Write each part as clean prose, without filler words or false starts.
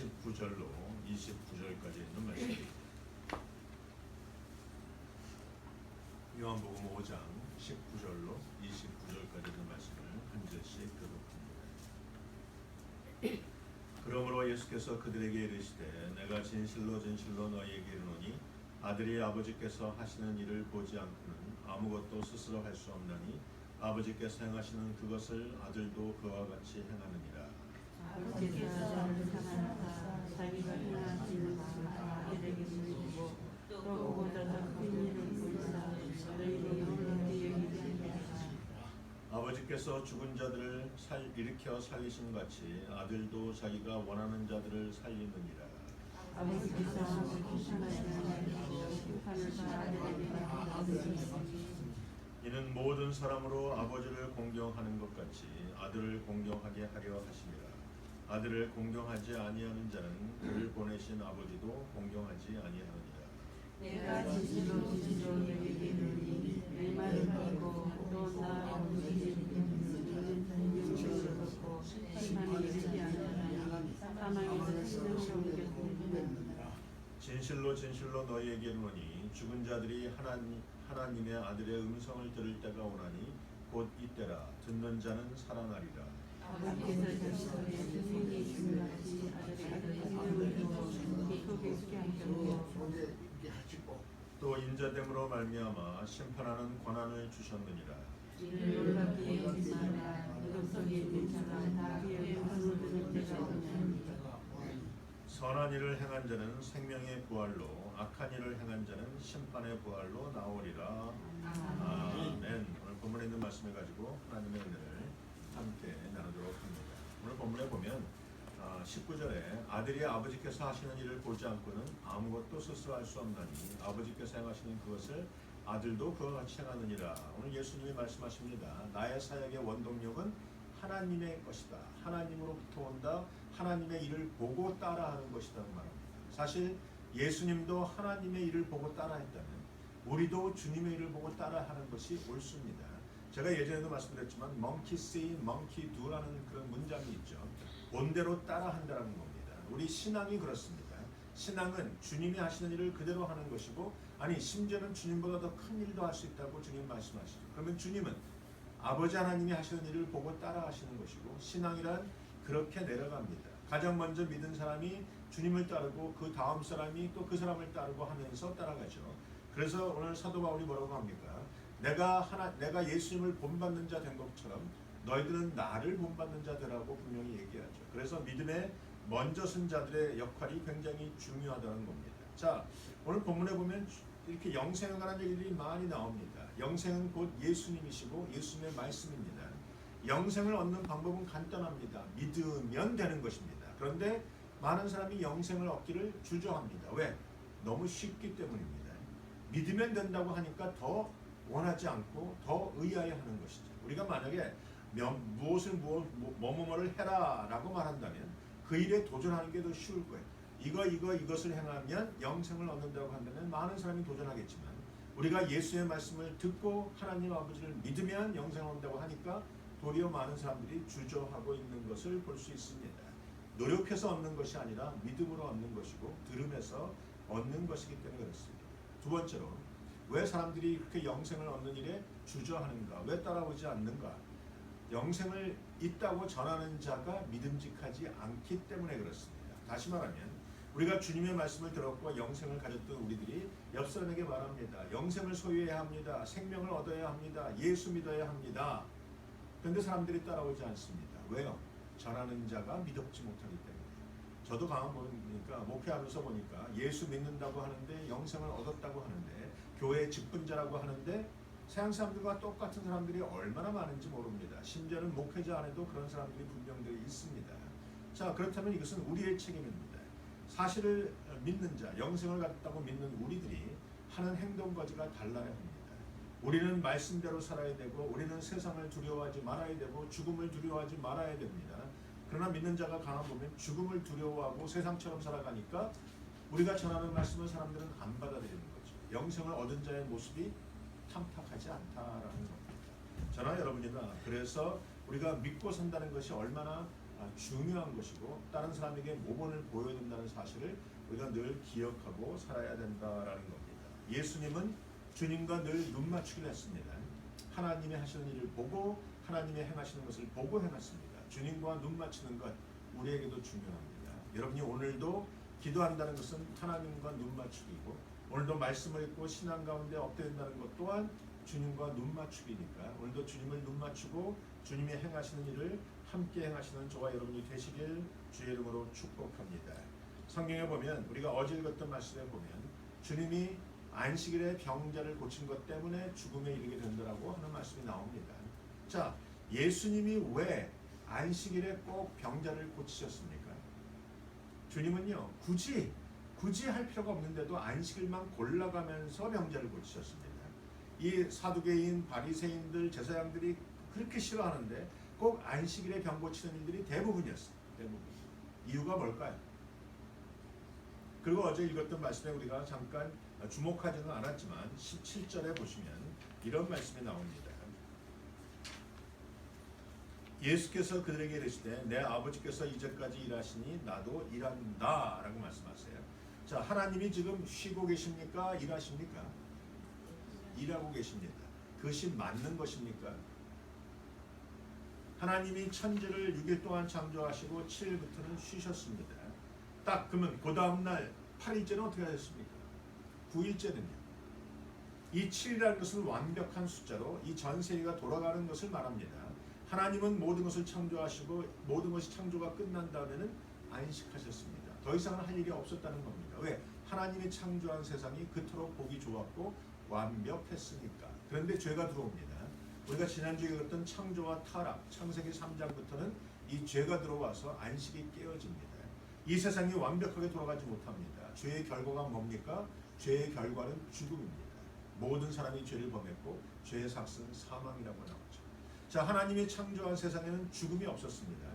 19절로 29절까지 있는 말씀입니다. 요한복음 5장 19절로 29절까지 있는 말씀을 한 절씩 교독합니다. 그러므로 예수께서 그들에게 이르시되 내가 진실로 진실로 너희에게 이르노니 아들이 아버지께서 하시는 일을 보지 않고는 아무것도 스스로 할 수 없나니 아버지께서 행하시는 그것을 아들도 그와 같이 행하느니라. 아버지께서 저를 사랑하사 자기가 행하시는 것을 아들에게 보이시고 또 그보다 더 큰 일을 보이사 너희로 놀랍게 여기게 하시니라. 아버지께서 죽은 자들을 일으켜 살리신 같이 아들도 자기가 원하는 자들을 살리느니라. 아버지께서 심판하시는 심판을 다 아들에게 맡기셨으니 이는 모든 사람으로 아버지를 공경하는 것 같이 아들을 공경하게 하려 하심이라. 아들을 공경하지 아니하는 자는 그를 보내신 아버지도 공경하지 아니하느니라. 내가 진실로 진실로 너희에게 이르노니 내 말을 듣고 또 나 아버지에게 너는 생명을 얻고 심판에 이르지 아니하나니 사망에서 생명을 얻겠느니라. 진실로 진실로 너희에게 이르노니 죽은 자들이 하나님의 아들의 음성을 들을 때가 오나니 곧 이때라. 듣는 자는 살아나리라. 아버지께서 자신의 생명이 있음을 같이 아들의 생명을 주고 속에 있게 하셨고 또 인자됨으로 말미암아 심판하는 권한을 주셨느니라. 이를 놀랍게 여기지 마라. 무덤 속에 있는 자가 다 그의 음성을 들을 때가 오나니 선한 일을 행한 자는 생명의 부활로 악한 일을 행한 자는 심판의 부활로 나오리라. 아멘. 오늘 본문에 있는 말씀을 가지고 하나님의 은혜를 함께 나누도록 합니다. 오늘 본문에 보면 19절에 아들이 아버지께서 하시는 일을 보지 않고는 아무것도 스스로 할 수 없나니 아버지께서 행하시는 그것을 아들도 그와 같이 행하느니라. 오늘 예수님이 말씀하십니다. 나의 사역의 원동력은 하나님의 것이다. 하나님으로부터 온다. 하나님의 일을 보고 따라하는 것이라고 말합니다. 사실 예수님도 하나님의 일을 보고 따라했다면 우리도 주님의 일을 보고 따라하는 것이 옳습니다. 제가 예전에도 말씀드렸지만 monkey see, monkey do라는 그런 문장이 있죠. 본대로 따라한다는 겁니다. 우리 신앙이 그렇습니다. 신앙은 주님이 하시는 일을 그대로 하는 것이고 아니 심지어는 주님보다 더 큰 일도 할 수 있다고 주님 말씀하시죠. 그러면 주님은 아버지 하나님이 하시는 일을 보고 따라하시는 것이고 신앙이란 그렇게 내려갑니다. 가장 먼저 믿은 사람이 주님을 따르고 그 다음 사람이 또 그 사람을 따르고 하면서 따라가죠. 그래서 오늘 사도 바울이 뭐라고 합니까? 내가 예수님을 본받는 자 된 것처럼 너희들은 나를 본받는 자 되라고 분명히 얘기하죠. 그래서 믿음에 먼저 쓴 자들의 역할이 굉장히 중요하다는 겁니다. 자, 오늘 본문에 보면 이렇게 영생에 관한 얘기들이 많이 나옵니다. 영생은 곧 예수님이시고 예수님의 말씀입니다. 영생을 얻는 방법은 간단합니다. 믿으면 되는 것입니다. 그런데 많은 사람이 영생을 얻기를 주저합니다. 왜? 너무 쉽기 때문입니다. 믿으면 된다고 하니까 더 원하지 않고 더 의아해 하는 것이죠. 우리가 만약에 뭐를 해라 라고 말한다면 그 일에 도전하는 게 더 쉬울 거예요. 이것을 행하면 영생을 얻는다고 한다면 많은 사람이 도전하겠지만 우리가 예수의 말씀을 듣고 하나님 아버지를 믿으면 영생을 얻는다고 하니까 도리어 많은 사람들이 주저하고 있는 것을 볼 수 있습니다. 노력해서 얻는 것이 아니라 믿음으로 얻는 것이고 들음에서 얻는 것이기 때문에 그렇습니다. 두 번째로 왜 사람들이 그렇게 영생을 얻는 일에 주저하는가? 왜 따라오지 않는가? 영생을 있다고 전하는 자가 믿음직하지 않기 때문에 그렇습니다. 다시 말하면 우리가 주님의 말씀을 들었고 영생을 가졌던 우리들이 옆 사람에게 말합니다. 영생을 소유해야 합니다. 생명을 얻어야 합니다. 예수 믿어야 합니다. 그런데 사람들이 따라오지 않습니다. 왜요? 전하는 자가 믿지 못하기 때문에. 저도 가만 보니까 목회하면서 보니까 예수 믿는다고 하는데 영생을 얻었다고 하는데 교회 직분자라고 하는데 세상 사람들과 똑같은 사람들이 얼마나 많은지 모릅니다. 심지어는 목회자 안에도 그런 사람들이 분명히 있습니다. 자, 그렇다면 이것은 우리의 책임입니다. 사실을 믿는 자, 영생을 갖다고 믿는 우리들이 하는 행동까지가 달라야 합니다. 우리는 말씀대로 살아야 되고 우리는 세상을 두려워하지 말아야 되고 죽음을 두려워하지 말아야 됩니다. 그러나 믿는 자가 가만 보면 죽음을 두려워하고 세상처럼 살아가니까 우리가 전하는 말씀을 사람들은 안 받아들이는 거죠. 영생을 얻은 자의 모습이 탐탁하지 않다라는 겁니다. 저나 여러분이나 그래서 우리가 믿고 산다는 것이 얼마나 중요한 것이고 다른 사람에게 모범을 보여야 된다는 사실을 우리가 늘 기억하고 살아야 된다라는 겁니다. 예수님은 주님과 늘 눈 맞추기를 했습니다. 하나님의 하시는 일을 보고 하나님의 행하시는 것을 보고 행했습니다. 주님과 눈 맞추는 것 우리에게도 중요합니다. 여러분이 오늘도 기도한다는 것은 하나님과 눈 맞추기고 오늘도 말씀을 읽고 신앙 가운데 엎드린다는 것 또한 주님과 눈 맞추기니까 오늘도 주님을 눈 맞추고 주님이 행하시는 일을 함께 행하시는 저와 여러분이 되시길 주의 이름으로 축복합니다. 성경에 보면 우리가 어제 읽었던 말씀에 보면 주님이 안식일에 병자를 고친 것 때문에 죽음에 이르게 된다라고 하는 말씀이 나옵니다. 자, 예수님이 왜 안식일에 꼭 병자를 고치셨습니까? 주님은요 굳이 할 필요가 없는데도 안식일만 골라가면서 병자를 고치셨습니다. 이 사두개인, 바리새인들, 제사장들이 그렇게 싫어하는데 꼭 안식일에 병 고치는 일들이 대부분이었어요. 대부분. 이유가 뭘까요? 그리고 어제 읽었던 말씀에 우리가 잠깐 주목하지는 않았지만 17절에 보시면 이런 말씀이 나옵니다. 예수께서 그들에게 이르시되 내 아버지께서 이제까지 일하시니 나도 일한다 라고 말씀하세요. 자, 하나님이 지금 쉬고 계십니까? 일하십니까? 일하고 계십니다. 그것이 맞는 것입니까? 하나님이 천지를 6일 동안 창조하시고 7일부터는 쉬셨습니다. 딱 그러면 그 다음날 8일째는 어떻게 하셨습니까? 9일째는요. 이 7이라는 것은 완벽한 숫자로 이 전 세계가 돌아가는 것을 말합니다. 하나님은 모든 것을 창조하시고 모든 것이 창조가 끝난 다음에는 안식하셨습니다. 더 이상은 할 일이 없었다는 겁니다. 왜? 하나님이 창조한 세상이 그토록 보기 좋았고 완벽했으니까. 그런데 죄가 들어옵니다. 우리가 지난주에 읽었던 창조와 타락, 창세기 3장부터는 이 죄가 들어와서 안식이 깨어집니다. 이 세상이 완벽하게 돌아가지 못합니다. 죄의 결과가 뭡니까? 죄의 결과는 죽음입니다. 모든 사람이 죄를 범했고 죄의 삭은 사망이라고 나오죠. 자, 하나님이 창조한 세상에는 죽음이 없었습니다.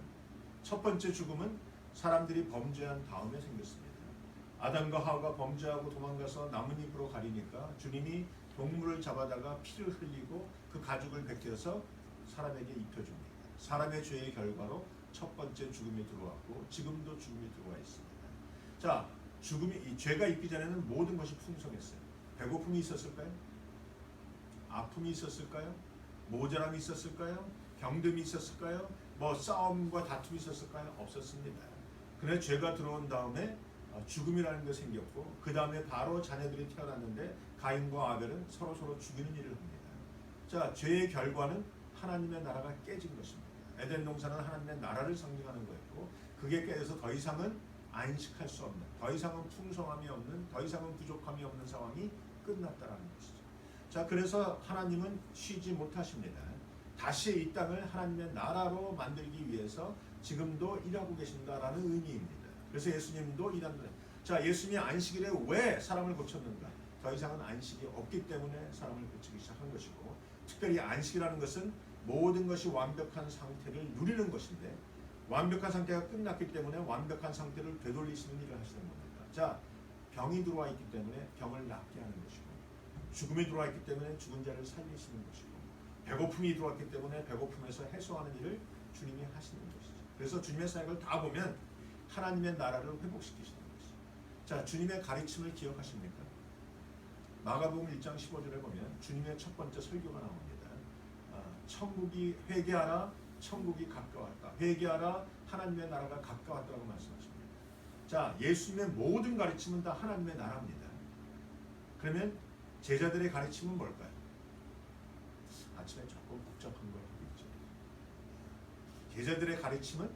첫 번째 죽음은 사람들이 범죄한 다음에 생겼습니다. 아담과 하와가 범죄하고 도망가서 나뭇잎으로 가리니까 주님이 동물을 잡아다가 피를 흘리고 그 가죽을 벗겨서 사람에게 입혀줍니다. 사람의 죄의 결과로 첫 번째 죽음이 들어왔고 지금도 죽음이 들어와 있습니다. 자, 이 죄가 있기 전에는 모든 것이 풍성했어요. 배고픔이 있었을까요? 아픔이 있었을까요? 모자람이 있었을까요? 병듦이 있었을까요? 싸움과 다툼이 있었을까요? 없었습니다. 그런데 죄가 들어온 다음에 죽음이라는 것이 생겼고 그 다음에 바로 자녀들이 태어났는데 가인과 아벨은 서로 죽이는 일을 합니다. 자, 죄의 결과는 하나님의 나라가 깨진 것입니다. 에덴 동산은 하나님의 나라를 상징하는 거였고 그게 깨져서 더 이상은 안식할 수 없는, 더 이상은 풍성함이 없는, 더 이상은 부족함이 없는 상황이 끝났다라는 것이죠. 자, 그래서 하나님은 쉬지 못하십니다. 다시 이 땅을 하나님의 나라로 만들기 위해서 지금도 일하고 계신다라는 의미입니다. 그래서 예수님도 일한다. 자, 예수님이 안식일에 왜 사람을 고쳤는가? 더 이상은 안식이 없기 때문에 사람을 고치기 시작한 것이고, 특별히 안식이라는 것은 모든 것이 완벽한 상태를 누리는 것인데 완벽한 상태가 끝났기 때문에 완벽한 상태를 되돌리시는 일을 하시는 겁니다. 자, 병이 들어와 있기 때문에 병을 낫게 하는 것이고, 죽음이 들어와 있기 때문에 죽은 자를 살리시는 것이고, 배고픔이 들어왔기 때문에 배고픔에서 해소하는 일을 주님이 하시는 것이죠. 그래서 주님의 사역을 다 보면 하나님의 나라를 회복시키시는 것이죠. 자, 주님의 가르침을 기억하십니까? 마가복음 1장 15절에 보면 주님의 첫 번째 설교가 나옵니다. 천국이 회개하라, 천국이 가까웠다. 회개하라, 하나님의 나라가 가까웠다고 말씀하십니다. 자, 예수님의 모든 가르침은 다 하나님의 나라입니다. 그러면 제자들의 가르침은 뭘까요? 아침에 조금 복잡한 걸 하고 있죠. 제자들의 가르침은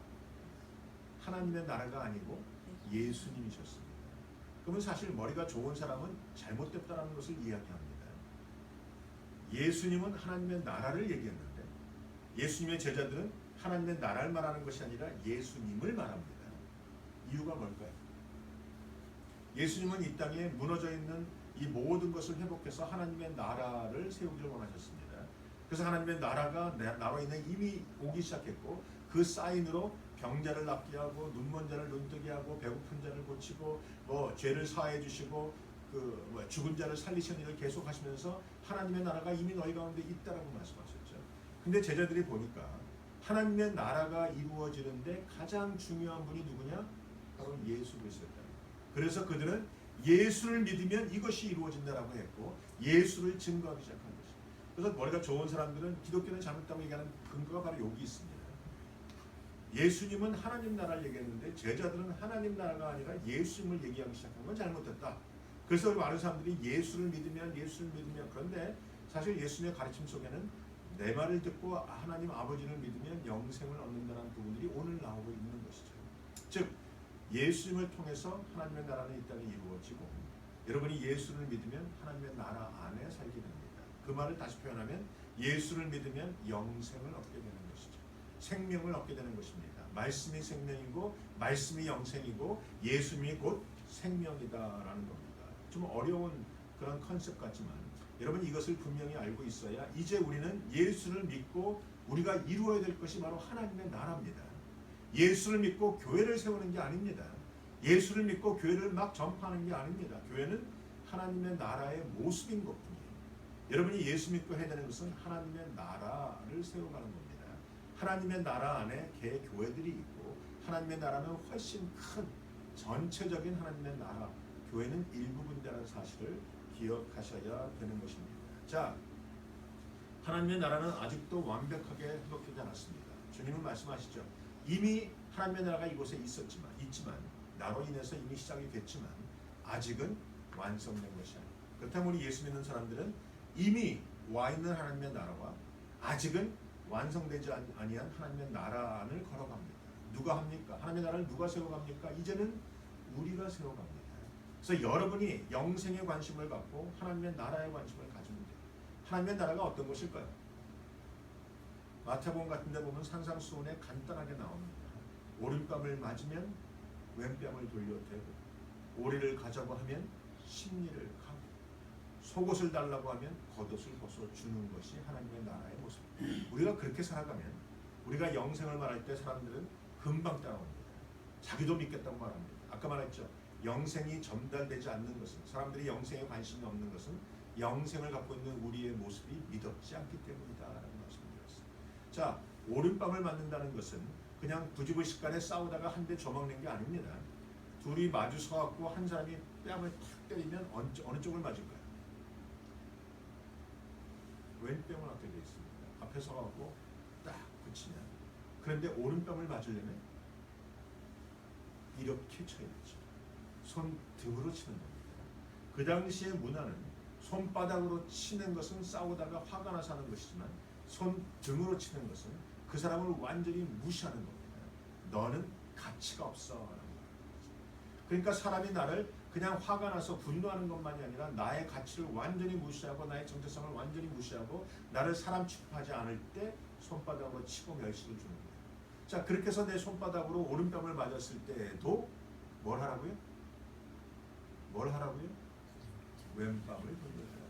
하나님의 나라가 아니고 예수님이셨습니다. 그러면 사실 머리가 좋은 사람은 잘못됐다는 것을 이야기합니다. 예수님은 하나님의 나라를 얘기했는데 예수님의 제자들은 하나님의 나라를 말하는 것이 아니라 예수님을 말합니다. 이유가 뭘까요? 예수님은 이 땅에 무너져 있는 이 모든 것을 회복해서 하나님의 나라를 세우기를 원하셨습니다. 그래서 하나님의 나라가 나로 인해 이미 오기 시작했고 그 사인으로 병자를 낫게 하고 눈먼 자를 눈뜨게 하고 배고픈 자를 고치고 죄를 사해 주시고 죽은 자를 살리시는 일을 계속하시면서 하나님의 나라가 이미 너희 가운데 있다라고 말씀하셨죠. 근데 제자들이 보니까 하나님의 나라가 이루어지는데 가장 중요한 분이 누구냐? 바로 예수 그리스도다. 그래서 그들은 예수를 믿으면 이것이 이루어진다라고 했고 예수를 증거하기 시작한 것이죠. 그래서 머리가 좋은 사람들은 기독교는 잘못다고 얘기하는 근거가 바로 여기 있습니다. 예수님은 하나님 나라를 얘기했는데 제자들은 하나님 나라가 아니라 예수님을 얘기하기 시작한 건 잘못됐다. 그래서 많은 사람들이 예수를 믿으면 그런데 사실 예수님의 가르침 속에는 내 말을 듣고 하나님 아버지를 믿으면 영생을 얻는다는 부분들이 오늘 나오고 있는 것이죠. 즉 예수님을 통해서 하나님의 나라는 이 땅에 이루어지고 여러분이 예수를 믿으면 하나님의 나라 안에 살게 됩니다. 그 말을 다시 표현하면 예수를 믿으면 영생을 얻게 되는 것이죠. 생명을 얻게 되는 것입니다. 말씀이 생명이고 말씀이 영생이고 예수님이 곧 생명이다라는 겁니다. 좀 어려운 그런 컨셉 같지만 여러분 이것을 분명히 알고 있어야 이제 우리는 예수를 믿고 우리가 이루어야 될 것이 바로 하나님의 나라입니다. 예수를 믿고 교회를 세우는 게 아닙니다. 예수를 믿고 교회를 막 전파하는 게 아닙니다. 교회는 하나님의 나라의 모습인 것뿐이에요. 여러분이 예수 믿고 해야 되는 것은 하나님의 나라를 세워가는 겁니다. 하나님의 나라 안에 개 교회들이 있고 하나님의 나라는 훨씬 큰 전체적인 하나님의 나라, 교회는 일부분이라는 사실을 기억하셔야 되는 것입니다. 자, 하나님의 나라는 아직도 완벽하게 회복되지 않았습니다. 주님은 말씀하시죠. 이미 하나님의 나라가 이곳에 있지만 나로 인해서 이미 시작이 됐지만 아직은 완성된 것이 아닙니다. 그렇다면 우리 예수 믿는 사람들은 이미 와 있는 하나님의 나라와 아직은 완성되지 아니한 하나님의 나라 안을 걸어갑니다. 누가 합니까? 하나님의 나라를 누가 세워갑니까? 이제는 우리가 세워갑니다. 그래서 여러분이 영생에 관심을 갖고 하나님의 나라에 관심을 가지면 돼요. 하나님의 나라가 어떤 것일까요? 마태복음 같은 데 보면 산상수훈에 간단하게 나옵니다. 오른뺨을 맞으면 왼뺨을 돌려대고 오리를 가자고 하면 십리를 가고 속옷을 달라고 하면 겉옷을 벗어주는 것이 하나님의 나라의 모습입니다. 우리가 그렇게 살아가면 우리가 영생을 말할 때 사람들은 금방 따라옵니다. 자기도 믿겠다고 말합니다. 아까 말했죠. 영생이 전달되지 않는 것은 사람들이 영생에 관심이 없는 것은 영생을 갖고 있는 우리의 모습이 믿었지 않기 때문이다라는 말씀드렸습니다. 자, 오른뺨을 맞는다는 것은 그냥 부지불식간에 싸우다가 한 대 줘먹는 게 아닙니다. 둘이 마주 서갖고 한 사람이 뺨을 탁 때리면 어느 쪽을 맞을까요? 왼뺨을 맞게 되어 있습니다. 앞에 서갖고 딱 붙이면. 그런데 오른뺨을 맞으려면 이렇게 쳐야 되죠. 손등으로 치는 겁니다. 그 당시의 문화는 손바닥으로 치는 것은 싸우다가 화가 나서 하는 것이지만 손등으로 치는 것은 그 사람을 완전히 무시하는 겁니다. 너는 가치가 없어. 그러니까 사람이 나를 그냥 화가 나서 분노하는 것만이 아니라 나의 가치를 완전히 무시하고 나의 정체성을 완전히 무시하고 나를 사람 취급하지 않을 때 손바닥으로 치고 멸시를 주는 거예요. 자, 그렇게 해서 내 손바닥으로 오른뺨을 맞았을 때에도 뭘 하라고요? 왼뺨을 돌려야 돼요.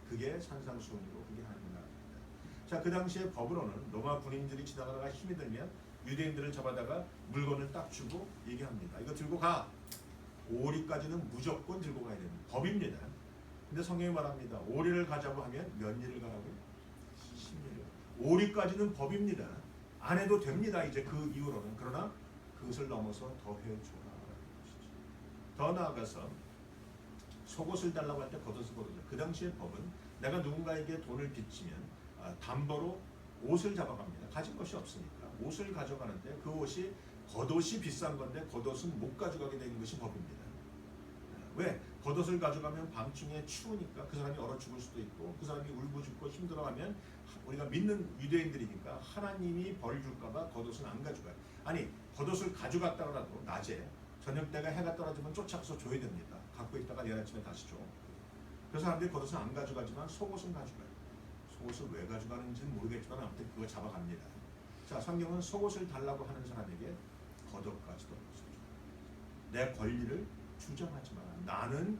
그게 산상수훈이고 그게 하나님의 나라입니다. 자, 그 당시에 법으로는 로마 군인들이 지나가다가 힘이 들면 유대인들을 잡아다가 물건을 딱 주고 얘기합니다. 이거 들고 가. 오리까지는 무조건 들고 가야 됩니다. 법입니다. 근데 성경이 말합니다. 오리를 가자고 하면 몇 리를 가라고요? 10리를. 오리까지는 법입니다. 안 해도 됩니다. 이제 그 이후로는. 그러나 그것을 넘어서 더 해줘라라는 것이죠. 더 나아가서 속옷을 달라고 할 때 겉옷을 벗어줘. 그 당시의 법은 내가 누군가에게 돈을 빚지면 담보로 옷을 잡아갑니다. 가진 것이 없으니까 옷을 가져가는데 그 옷이 겉옷이 비싼 건데 겉옷은 못 가져가게 되는 것이 법입니다. 왜? 겉옷을 가져가면 밤중에 추우니까 그 사람이 얼어 죽을 수도 있고 그 사람이 울고 죽고 힘들어하면 우리가 믿는 유대인들이니까 하나님이 벌 줄까봐 겉옷은 안 가져가요. 아니 겉옷을 가져갔다라도 낮에 저녁 때가 해가 떨어지면 쫓아서 줘야 됩니다. 갖고 있다가 내일 아침에 다시 줘. 그래서 사람들이 겉옷은 안 가져가지만 속옷은 가져가요. 속옷을 왜 가져가는지는 모르겠지만 아무튼 그거 잡아갑니다. 자, 성경은 속옷을 달라고 하는 사람에게 겉옷까지도 없어줘. 내 권리를 주장하지 마라. 나는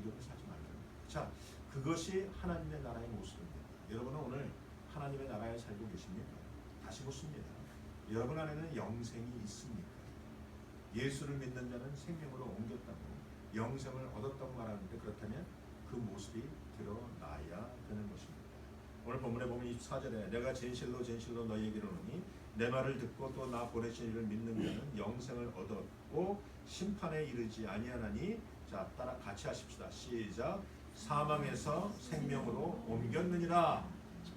이렇게 살지 말라. 자, 그것이 하나님의 나라의 모습입니다. 여러분은 오늘 하나님의 나라에 살고 계십니까? 다시 묻습니다. 여러분 안에는 영생이 있습니까? 예수를 믿는 자는 생명으로 옮겼다고 영생을 얻었다고 말하는데 그렇다면 그 모습이 드러나야 되는 것입니다. 오늘 본문에 보면 24절에 내가 진실로 너희에게 이르노니 내 말을 듣고 또 나 보내신 이를 믿는 자는 영생을 얻었고 심판에 이르지 아니하나니. 자, 따라 같이 하십시다. 시작. 사망에서 생명으로 옮겼느니라.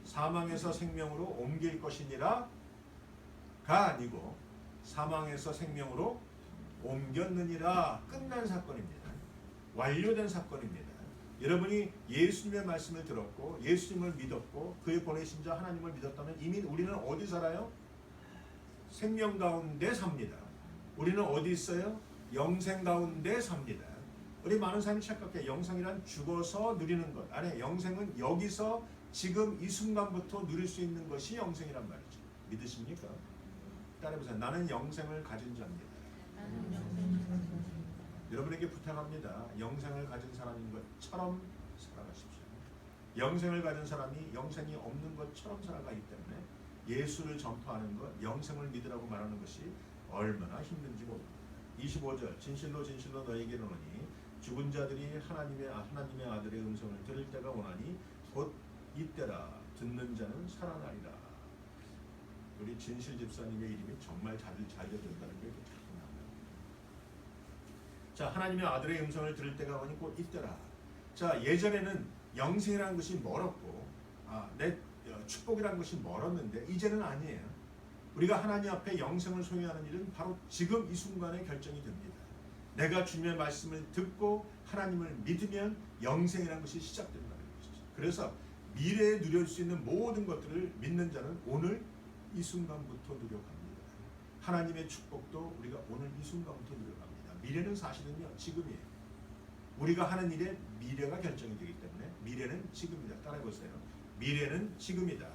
사망에서 생명으로 옮길 것이니라 가 아니고 사망에서 생명으로 옮겼느니라. 끝난 사건입니다. 완료된 사건입니다. 여러분이 예수님의 말씀을 들었고 예수님을 믿었고 그의 보내신 자 하나님을 믿었다면 이미 우리는 어디 살아요? 생명 가운데 삽니다. 우리는 어디 있어요? 영생 가운데 삽니다. 우리 많은 사람이 착각해. 영생이란 죽어서 누리는 것. 아니, 영생은 여기서 지금 이 순간부터 누릴 수 있는 것이 영생이란 말이죠. 믿으십니까? 따라해보세요. 나는 영생을 가진 자입니다. 여러분에게 부탁합니다. 영생을 가진 사람인 것처럼 살아가십시오. 영생을 가진 사람이 영생이 없는 것처럼 살아가기 때문에 예수를 전파하는 것, 영생을 믿으라고 말하는 것이 얼마나 힘든지 모릅니다. 25절 진실로 진실로 너에게 이르노니 죽은 자들이 하나님의 아들의 음성을 들을 때가 오나니 곧 이때라. 듣는 자는 살아나리라. 우리 진실 집사님의 이름이 정말 잘 되었다는 게 이렇게 자꾸 나와요. 자, 하나님의 아들의 음성을 들을 때가 오니 곧 이때라. 자, 예전에는 영생이라는 것이 멀었고 내 축복이라는 것이 멀었는데 이제는 아니에요. 우리가 하나님 앞에 영생을 소유하는 일은 바로 지금 이 순간에 결정이 됩니다. 내가 주님의 말씀을 듣고 하나님을 믿으면 영생이라는 것이 시작된다는 것이죠. 그래서 미래에 누릴 수 있는 모든 것들을 믿는 자는 오늘 이 순간부터 누려갑니다. 하나님의 축복도 우리가 오늘 이 순간부터 누려갑니다. 미래는 사실은요, 지금이에요. 우리가 하는 일에 미래가 결정이 되기 때문에 미래는 지금이다. 따라해보세요. 미래는 지금이다.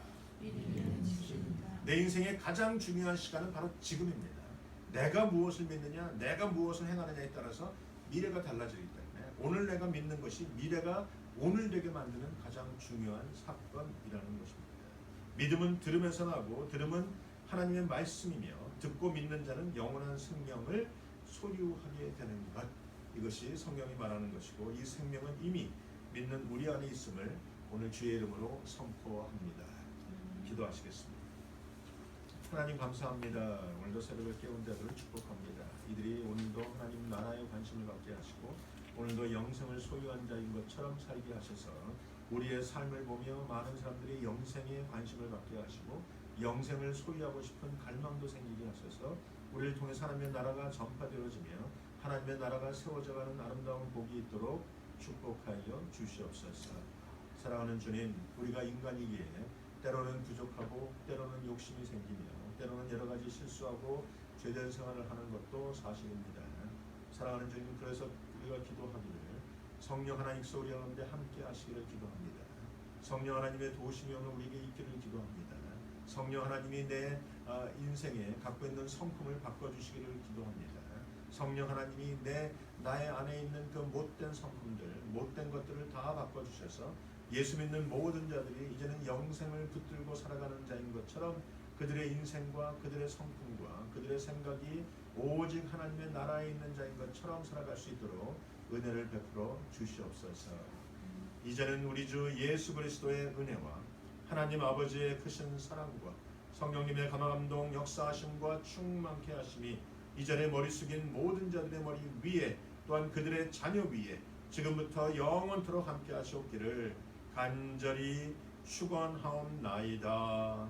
내 인생의 가장 중요한 시간은 바로 지금입니다. 내가 무엇을 믿느냐, 내가 무엇을 행하느냐에 따라서 미래가 달라지기 때문에 오늘 내가 믿는 것이 미래가 오늘 되게 만드는 가장 중요한 사건이라는 것입니다. 믿음은 들으면서 나고 들음은 하나님의 말씀이며 듣고 믿는 자는 영원한 생명을 소유하게 되는 것. 이것이 성경이 말하는 것이고 이 생명은 이미 믿는 우리 안에 있음을 오늘 주의 이름으로 선포합니다. 기도하시겠습니다. 하나님 감사합니다. 오늘도 새벽을 깨운 자들을 축복합니다. 이들이 오늘도 하나님 나라에 관심을 갖게 하시고 오늘도 영생을 소유한 자인 것처럼 살게 하셔서 우리의 삶을 보며 많은 사람들이 영생에 관심을 갖게 하시고 영생을 소유하고 싶은 갈망도 생기게 하셔서 우리를 통해 하나님의 나라가 전파되어지며 하나님의 나라가 세워져가는 아름다운 복이 있도록 축복하여 주시옵소서. 사랑하는 주님, 우리가 인간이기에 때로는 부족하고 때로는 욕심이 생기며 때로는 여러 가지 실수하고 죄된 생활을 하는 것도 사실입니다. 사랑하는 주님, 그래서 우리가 기도하기를 성령 하나님께서 우리 가운데 함께 하시기를 기도합니다. 성령 하나님의 도우심이 오늘 우리에게 있기를 기도합니다. 성령 하나님이 내 인생에 갖고 있는 성품을 바꿔주시기를 기도합니다. 성령 하나님이 나의 안에 있는 그 못된 성품들, 못된 것들을 다 바꿔주셔서 예수 믿는 모든 자들이 이제는 영생을 붙들고 살아가는 자인 것처럼 그들의 인생과 그들의 성품과 그들의 생각이 오직 하나님의 나라에 있는 자인 것처럼 살아갈 수 있도록 은혜를 베풀어 주시옵소서. 이제는 우리 주 예수 그리스도의 은혜와 하나님 아버지의 크신 사랑과 성령님의 감화감동 역사하심과 충만케 하심이 이전에 머리 숙인 모든 자들의 머리 위에 또한 그들의 자녀 위에 지금부터 영원토록 함께 하시옵기를 간절히 축원하옵나이다.